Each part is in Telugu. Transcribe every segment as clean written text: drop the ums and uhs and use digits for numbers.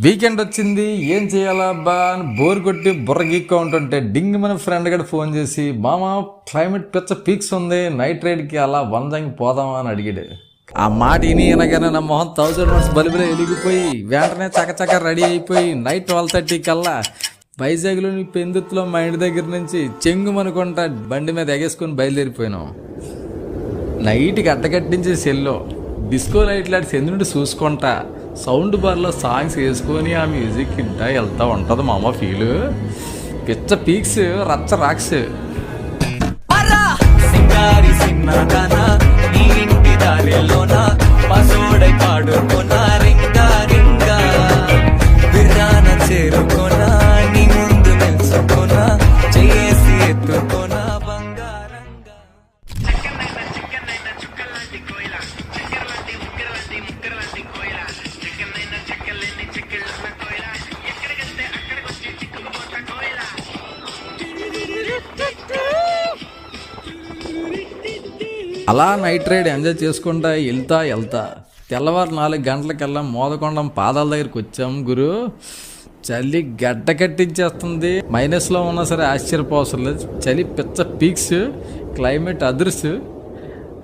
వీకెండ్ వచ్చింది, ఏం చేయాలా అబ్బా అని బోర్ కొట్టి బుర్ర గీక్గా ఉంటుంటే డింగ్ మన ఫ్రెండ్ గడు ఫోన్ చేసి, మామ క్లైమేట్ పిచ్చ పీక్స్ ఉంది, నైట్ రైడ్కి అలా వంజంగి పోదామా అని అడిగాడు. ఆ మాట విని అనగానే నా మొహం 1000 వాట్స్ బల్బులో వెలిగిపోయి వెంటనే చకచక రెడీ అయిపోయి నైట్ 12:30 కల్లా వైజాగ్లోని పెందుతులో మా ఇంటి దగ్గర నుంచి చెంగుమనుకుంటా బండి మీద ఎగేసుకొని బయలుదేరిపోయినాం. నైట్కి అడ్డకట్టించే సెల్లో డిస్కో లైట్లాంటి చంద్రుడు చూసుకుంటా సౌండ్ బార్లో సాంగ్స్ వేసుకొని ఆ మ్యూజిక్ ఇంటా వెళ్తా ఉంటుంది మా అమ్మ ఫీల్. పిచ్చ పీక్స్ రచ్చ రాక్స్. అలా నైట్ రైడ్ ఎంజాయ్ చేసుకుంటా వెళ్తా తెల్లవారు 4 గంటలకల్లా మోదకొండం పాదాల దగ్గరికి వచ్చాం గురు. చలి గడ్డ కట్టించేస్తుంది. మైనస్లో ఉన్నా సరే ఆశ్చర్యపోవసలేదు. చలి పిచ్చ పీక్స్, క్లైమేట్ అదృశ్య.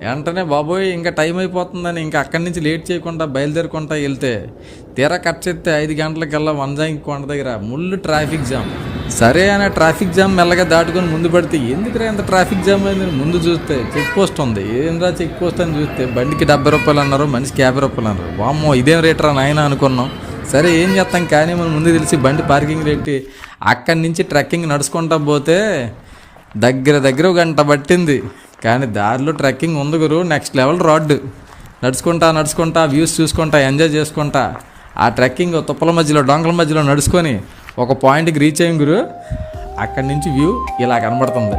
వెంటనే బాబోయ్ ఇంకా టైం అయిపోతుందని ఇంకా అక్కడి నుంచి లేట్ చేయకుండా బయలుదేరుకుంటా వెళ్తే తీరా కట్ చేస్తే 5 గంటలకల్లా వంజాంగి కొండ దగ్గర ముళ్ళు ట్రాఫిక్ జామ్. సరే అనే ట్రాఫిక్ జామ్ మెల్లగా దాటుకొని ముందు పడితే ఎందుకురా ఎంత ట్రాఫిక్ జామ్ అయింది ముందు చూస్తే చెక్ పోస్ట్ ఉంది. ఏంద్రా చెక్ పోస్ట్ అని చూస్తే బండికి 70 రూపాయలు అన్నారు, మనిషికి 50 రూపాయలు అన్నారు. వామ్మో ఇదేం రేటరా నాయన అనుకున్నాం. సరే ఏం చేస్తాం కానీ మనం ముందు తెలిసి బండి పార్కింగ్ పెట్టి అక్కడి నుంచి ట్రెక్కింగ్ నడుచుకుంటా పోతే దగ్గర 1 గంట పట్టింది. కానీ దారిలో ట్రెక్కింగ్ ఉంది గురు, నెక్స్ట్ లెవెల్ రోడ్డు. నడుచుకుంటా వ్యూస్ చూసుకుంటా ఎంజాయ్ చేసుకుంటా ఆ ట్రెక్కింగ్ తుప్పల మధ్యలో డొంకల మధ్యలో నడుచుకొని ఒక పాయింట్కి రీచ్ అయ్యాం గురు. అక్కడి నుంచి వ్యూ ఇలా కనబడుతుంది.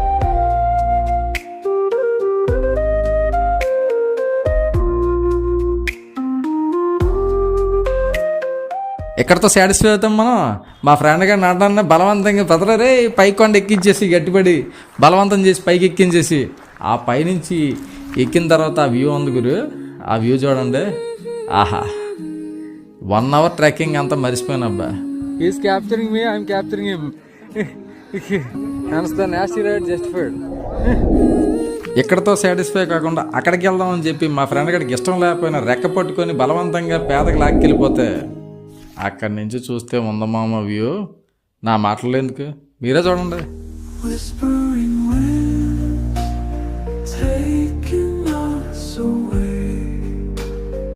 ఎక్కడితో సాటిస్ఫై అవుతాం మనం. మా ఫ్రెండ్ గారు నడడాన్ని బలవంతంగా బ్రదరే పైకి కొండ ఎక్కించేసి గట్టిపడి బలవంతం చేసి పైకి ఎక్కించేసి ఆ పైనుంచి ఎక్కిన తర్వాత ఆ వ్యూ ఉంది గురు. ఆ వ్యూ చూడండి, ఆహా. 1 అవర్ ట్రెక్కింగ్ అంతా మర్చిపోయాను అబ్బా. He's capturing me, I'm capturing him. Hence the nasty ride justified. ఎక్కడితో సాటిస్ఫై కాకుండా అక్కడికి వెళ్దామని చెప్పి మా ఫ్రెండ్ గడికి ఇష్టం లేకపోయినా రెక్క పట్టుకొని బలవంతంగా పేదకి లాక్కెళ్ళిపోతే అక్కడి నుంచి చూస్తే ఉందమామ వ్యూ. నా మాటలు ఎందుకు, మీరే చూడండి.